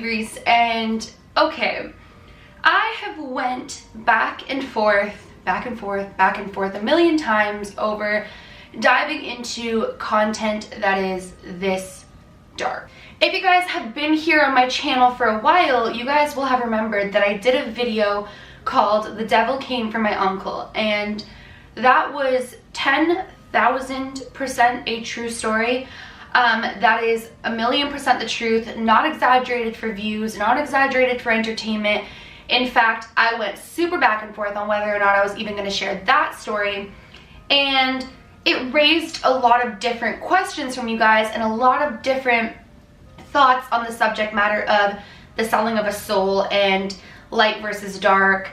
Reese, and okay, I have went back and forth a million times over diving into content that is this dark. If you guys have been here on my channel for a while, you guys will have remembered that I did a video called The Devil Came for My Uncle, and that was 10,000% a true story. That is 1,000,000% the truth, not exaggerated for views, not exaggerated for entertainment. In fact, I went super back and forth on whether or not I was even going to share that story, and it raised a lot of different questions from you guys and a lot of different thoughts on the subject matter of the selling of a soul and light versus dark,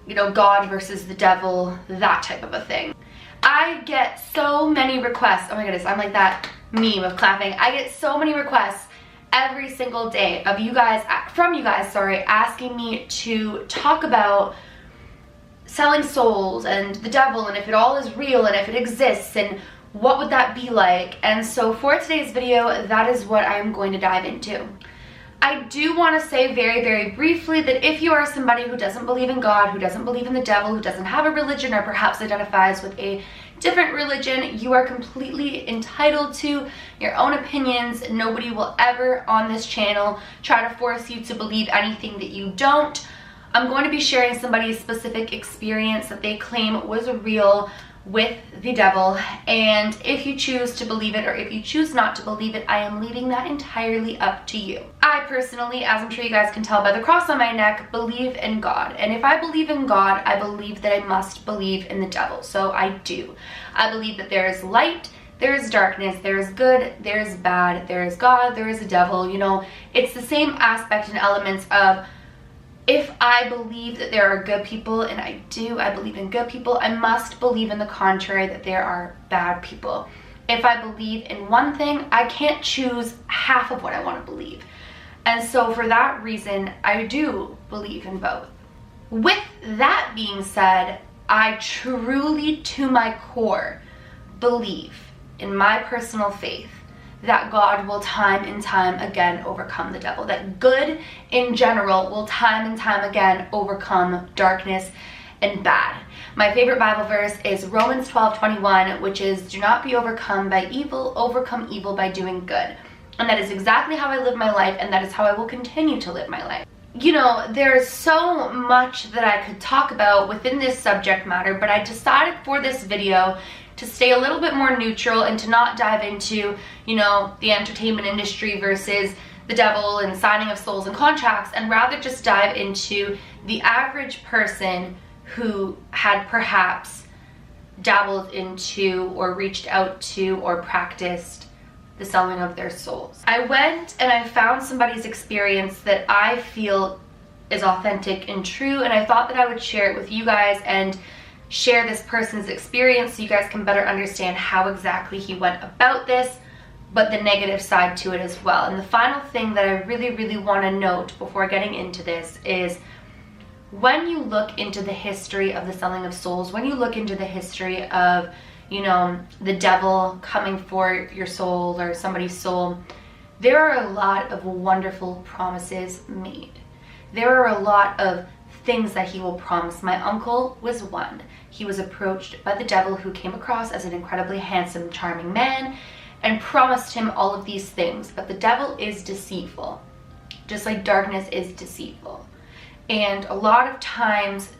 you know, God versus the devil, that type of a thing. I get so many requests. Oh my goodness, I'm like that meme of clapping. I get so many requests every single day of you guys, from you guys, sorry, asking me to talk about selling souls and the devil and if it all is real and if it exists and what would that be like. And so for today's video, that is what I'm going to dive into. I do want to say very, very briefly that if you are somebody who doesn't believe in God, who doesn't believe in the devil, who doesn't have a religion, or perhaps identifies with a different religion, you are completely entitled to your own opinions. Nobody will ever on this channel try to force you to believe anything that you don't. I'm going to be sharing somebody's specific experience that they claim was real with the devil, and if you choose to believe it or if you choose not to believe it, I am leaving that entirely up to you. I personally, as I'm sure you guys can tell by the cross on my neck, believe in God, and if I believe in God, I believe that I must believe in the devil. So I do. I believe that there is light, there is darkness, there is good, there is bad, there is God, there is a devil. You know, it's the same aspect and elements of, if I believe that there are good people, and I do, I believe in good people, I must believe in the contrary, that there are bad people. If I believe in one thing, I can't choose half of what I want to believe. And so for that reason, I do believe in both. With that being said, I truly, to my core, believe in my personal faith that God will time and time again overcome the devil, that good in general will time and time again overcome darkness and bad. My favorite Bible verse is Romans 12:21, which is, do not be overcome by evil, overcome evil by doing good. And that is exactly how I live my life, and that is how I will continue to live my life. You know, there's so much that I could talk about within this subject matter, but I decided for this video to stay a little bit more neutral and to not dive into, you know, the entertainment industry versus the devil and signing of souls and contracts, and rather just dive into the average person who had perhaps dabbled into or reached out to or practiced the selling of their souls. I went and I found somebody's experience that I feel is authentic and true, and I thought that I would share it with you guys and share this person's experience so you guys can better understand how exactly he went about this, but the negative side to it as well. And the final thing that I really, really want to note before getting into this is, when you look into the history of the selling of souls, when you look into the history of, you know, the devil coming for your soul or somebody's soul, there are a lot of wonderful promises made. There are a lot of things that he will promise. My uncle was one. He was approached by the devil, who came across as an incredibly handsome, charming man, and promised him all of these things. But the devil is deceitful, just like darkness is deceitful. And a lot of times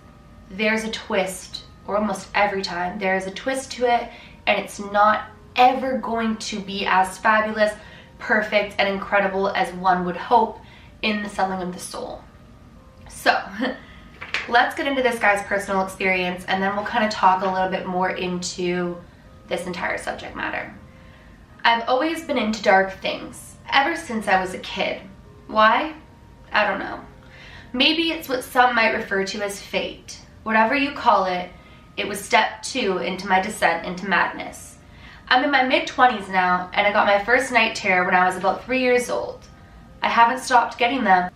there's a twist, or almost every time there's a twist to it, and it's not ever going to be as fabulous, perfect, and incredible as one would hope in the selling of the soul. So let's get into this guy's personal experience, and then we'll kind of talk a little bit more into this entire subject matter. I've always been into dark things, ever since I was a kid. Why? I don't know. Maybe it's what some might refer to as fate. Whatever you call it, it was step 2 into my descent into madness. I'm in my mid-20s now, and I got my first night terror when I was about 3 years old. I haven't stopped getting them.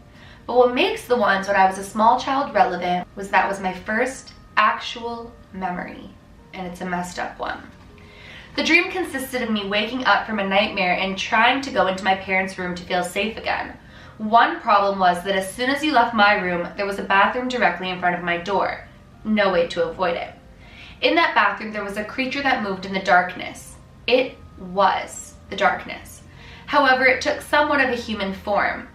But what makes the ones when I was a small child relevant was that was my first actual memory, and it's a messed up one. The dream consisted of me waking up from a nightmare and trying to go into my parents' room to feel safe again. One problem was that as soon as you left my room, there was a bathroom directly in front of my door. No way to avoid it. In that bathroom, there was a creature that moved in the darkness. It was the darkness. However, it took somewhat of a human form.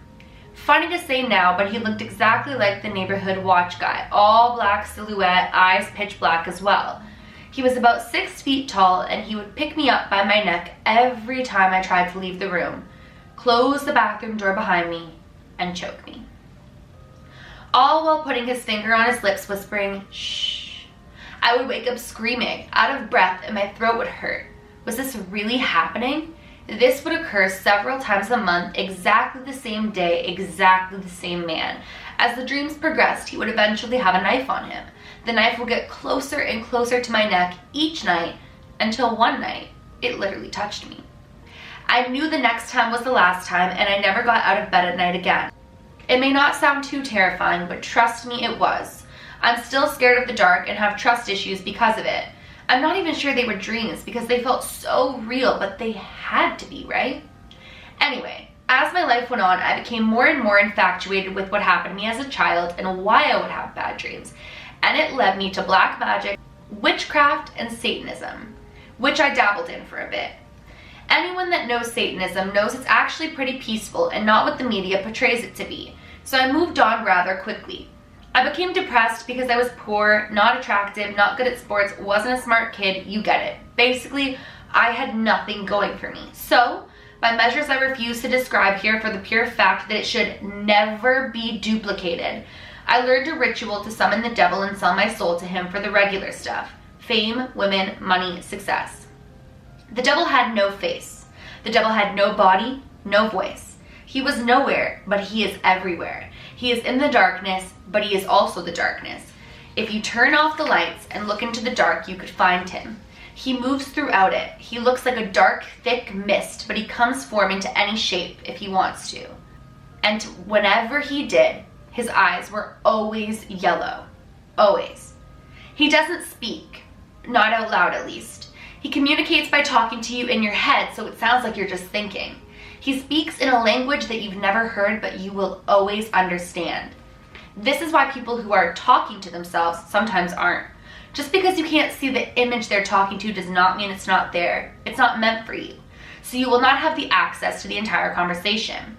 Funny to say now, but he looked exactly like the neighborhood watch guy. All black silhouette, eyes pitch black as well. He was about 6 feet tall, and he would pick me up by my neck every time I tried to leave the room, close the bathroom door behind me, and choke me. All while putting his finger on his lips, whispering, "Shh." I would wake up screaming, out of breath, and my throat would hurt. Was this really happening? This would occur several times a month, exactly the same day, exactly the same man. As the dreams progressed, he would eventually have a knife on him. The knife would get closer and closer to my neck each night, until one night, it literally touched me. I knew the next time was the last time, and I never got out of bed at night again. It may not sound too terrifying, but trust me, it was. I'm still scared of the dark and have trust issues because of it. I'm not even sure they were dreams because they felt so real, but they had to be, right? Anyway, as my life went on, I became more and more infatuated with what happened to me as a child and why I would have bad dreams. And it led me to black magic, witchcraft, and Satanism, which I dabbled in for a bit. Anyone that knows Satanism knows it's actually pretty peaceful and not what the media portrays it to be, so I moved on rather quickly. I became depressed because I was poor, not attractive, not good at sports, wasn't a smart kid, you get it. Basically, I had nothing going for me. So, by measures I refuse to describe here for the pure fact that it should never be duplicated, I learned a ritual to summon the devil and sell my soul to him for the regular stuff: fame, women, money, success. The devil had no face. The devil had no body, no voice. He was nowhere, but he is everywhere. He is in the darkness, but he is also the darkness. If you turn off the lights and look into the dark, you could find him. He moves throughout it. He looks like a dark, thick mist, but he comes form into any shape if he wants to. And whenever he did, his eyes were always yellow. Always. He doesn't speak. Not out loud, at least. He communicates by talking to you in your head, so it sounds like you're just thinking. He speaks in a language that you've never heard, but you will always understand. This is why people who are talking to themselves sometimes aren't. Just because you can't see the image they're talking to does not mean it's not there. It's not meant for you. So you will not have the access to the entire conversation.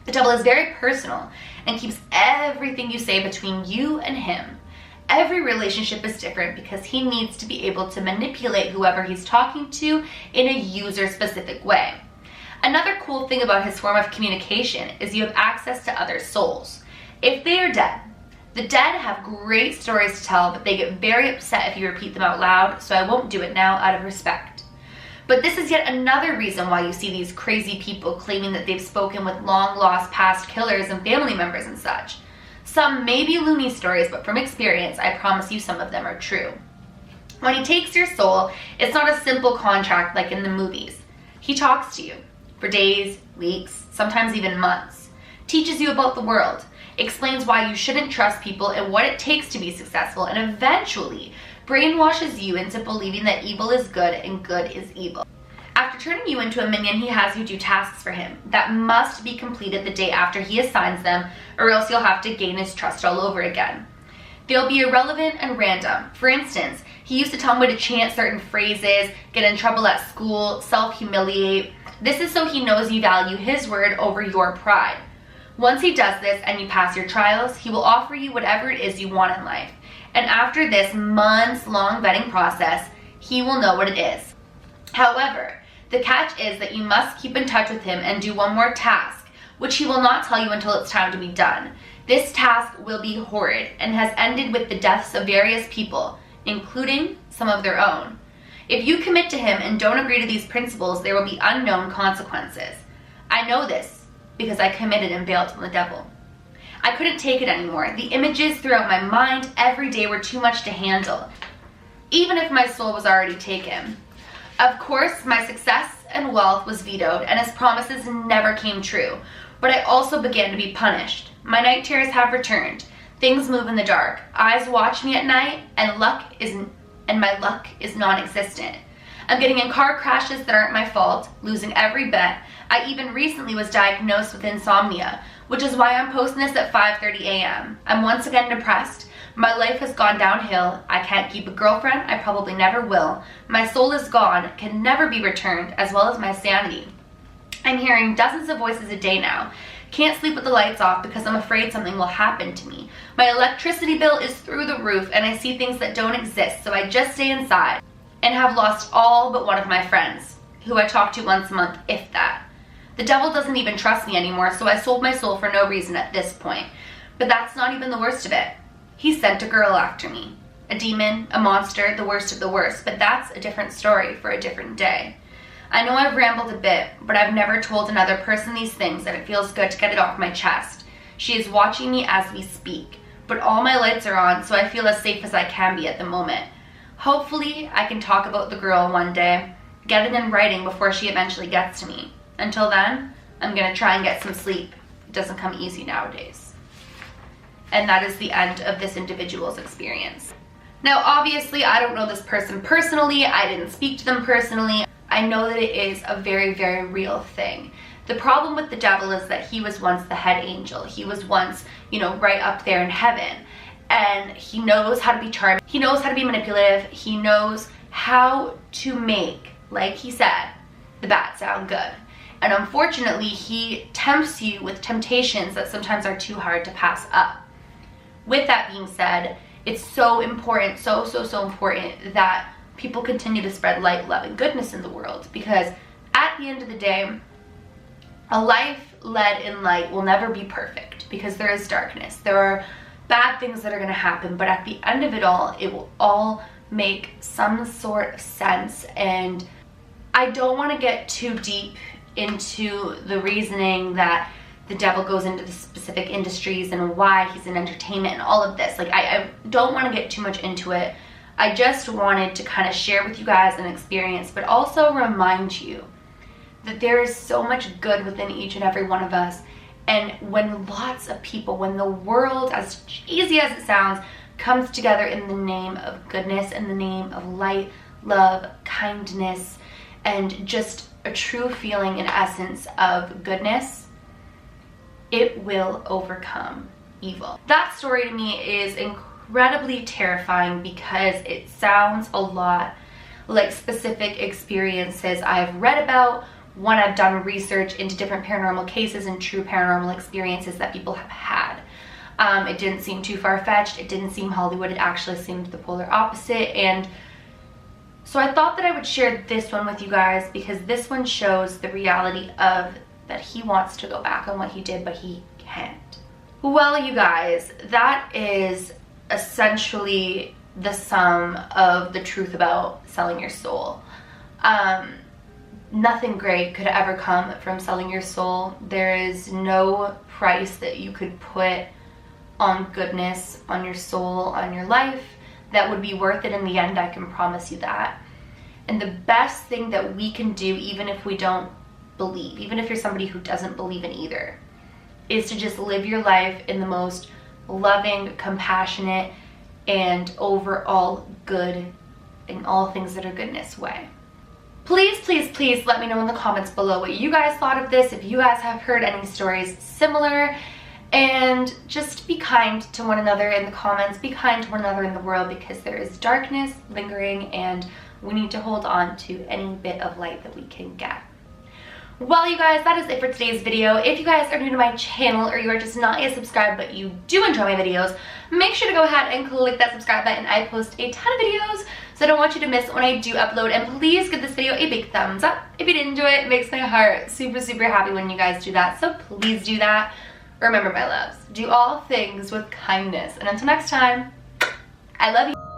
The devil is very personal and keeps everything you say between you and him. Every relationship is different because he needs to be able to manipulate whoever he's talking to in a user-specific way. Another cool thing about his form of communication is you have access to other souls. If they are dead, the dead have great stories to tell, but they get very upset if you repeat them out loud, so I won't do it now out of respect. But this is yet another reason why you see these crazy people claiming that they've spoken with long-lost past killers and family members and such. Some may be loony stories, but from experience, I promise you some of them are true. When he takes your soul, it's not a simple contract like in the movies. He talks to you for days, weeks, sometimes even months, teaches you about the world, explains why you shouldn't trust people and what it takes to be successful, and eventually brainwashes you into believing that evil is good and good is evil. After turning you into a minion, he has you do tasks for him that must be completed the day after he assigns them, or else you'll have to gain his trust all over again. They'll be irrelevant and random. For instance, he used to tell me to chant certain phrases, get in trouble at school, self-humiliate. This is so he knows you value his word over your pride. Once he does this and you pass your trials, he will offer you whatever it is you want in life. And after this months-long vetting process, he will know what it is. However, the catch is that you must keep in touch with him and do one more task, which he will not tell you until it's time to be done. This task will be horrid and has ended with the deaths of various people, including some of their own. If you commit to him and don't agree to these principles, there will be unknown consequences. I know this because I committed and bailed on the devil. I couldn't take it anymore. The images throughout my mind every day were too much to handle, even if my soul was already taken. Of course, my success and wealth was vetoed, and his promises never came true, but I also began to be punished. My night terrors have returned. Things move in the dark. Eyes watch me at night, and my luck is non-existent. I'm getting in car crashes that aren't my fault, losing every bet. I even recently was diagnosed with insomnia, which is why I'm posting this at 5:30 a.m. I'm once again depressed. My life has gone downhill. I can't keep a girlfriend. I probably never will. My soul is gone, can never be returned, as well as my sanity. I'm hearing dozens of voices a day now. Can't sleep with the lights off because I'm afraid something will happen to me. My electricity bill is through the roof and I see things that don't exist, so I just stay inside and have lost all but one of my friends, who I talk to once a month, if that. The devil doesn't even trust me anymore, so I sold my soul for no reason at this point. But that's not even the worst of it. He sent a girl after me. A demon, a monster, the worst of the worst, but that's a different story for a different day. I know I've rambled a bit, but I've never told another person these things and it feels good to get it off my chest. She is watching me as we speak, but all my lights are on, so I feel as safe as I can be at the moment. Hopefully, I can talk about the girl one day, get it in writing before she eventually gets to me. Until then, I'm gonna try and get some sleep. It doesn't come easy nowadays. And that is the end of this individual's experience. Now, obviously, I don't know this person personally. I didn't speak to them personally. I know that it is a very, very real thing. The problem with the devil is that he was once the head angel. He was once, right up there in heaven. And he knows how to be charming. He knows how to be manipulative. He knows how to make, like he said, the bad sound good. And unfortunately, he tempts you with temptations that sometimes are too hard to pass up. With that being said, it's so important, so important that people continue to spread light, love, and goodness in the world, because at the end of the day, a life led in light will never be perfect because there is darkness. There are bad things that are going to happen, but at the end of it will all make some sort of sense. And I don't want to get too deep into the reasoning that the devil goes into the specific industries and why he's in entertainment and all of this. Like, I don't want to get too much into it. I just wanted to kind of share with you guys an experience, but also remind you that there is so much good within each and every one of us. And when lots of people, when the world, as cheesy as it sounds, comes together in the name of goodness, in the name of light, love, kindness, and just a true feeling and essence of goodness, it will overcome evil. That story to me is incredibly terrifying because it sounds a lot like specific experiences I've read about when I've done research into different paranormal cases and true paranormal experiences that people have had. It didn't seem too far-fetched. It didn't seem Hollywood. It actually seemed the polar opposite. And so I thought that I would share this one with you guys because this one shows the reality of that he wants to go back on what he did, but he can't. Well, you guys, that is essentially the sum of the truth about selling your soul. Nothing great could ever come from selling your soul. There is no price that you could put on goodness, on your soul, on your life that would be worth it in the end. I can promise you that. And the best thing that we can do, even if we don't believe, even if you're somebody who doesn't believe in either, is to just live your life in the most loving, compassionate, and overall good in all things that are goodness way. Please, please, please let me know in the comments below what you guys thought of this, if you guys have heard any stories similar, and just be kind to one another in the comments, be kind to one another in the world, because there is darkness lingering and we need to hold on to any bit of light that we can get. Well, you guys, that is it for today's video. If you guys are new to my channel or you are just not yet subscribed but you do enjoy my videos, make sure to go ahead and click that subscribe button. I post a ton of videos, so I don't want you to miss when I do upload. And please give this video a big thumbs up if you did enjoy it. It makes my heart super, super happy when you guys do that, so please do that. Remember, my loves, do all things with kindness. And until next time, I love you.